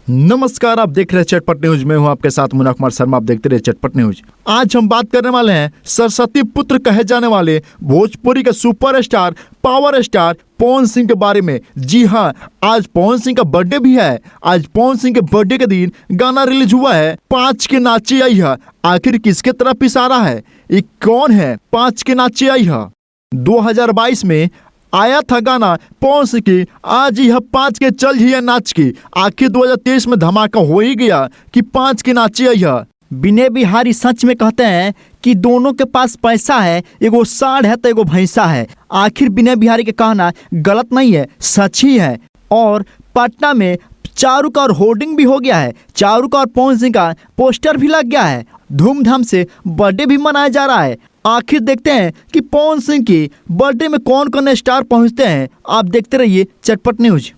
नमस्कार, आप देख रहे हैं चटपट न्यूज। मैं हूं आपके साथ मुन्ना कुमार शर्मा। आप देखते रहे चटपट न्यूज। आज हम बात करने वाले हैं सरस्वती पुत्र कहे जाने वाले भोजपुरी के superstar power star Pawan Singh के बारे में। जी हां, आज पवन सिंह का बर्थडे भी है। आज पवन सिंह के बर्थडे के दिन गाना रिलीज हुआ है, 5 के नाची आई है। आखिर किसके तरफ इशारा है? ये कौन है 5 के नाची आई है? 2022 में आया था गाना पवन सिंह की आज यह 5 के चल ही है नाच की। आखिर 2023 में धमाका हो ही गया कि 5 के नाची आई है। विनय बिहारी सच में कहते हैं कि दोनों के पास पैसा है, एगो साढ़ है तो एगो भैंसा है। आखिर विनय बिहारी के कहना गलत नहीं है, सच ही है। और पटना में चारू का और होर्डिंग भी हो गया है, चारू का और पवन सिंह का पोस्टर भी लग गया है। धूमधाम से बर्थडे भी मनाया जा रहा है। आखिर देखते हैं कि पवन सिंह की बर्थडे में कौन कौन स्टार पहुंचते हैं। आप देखते रहिए चटपट न्यूज।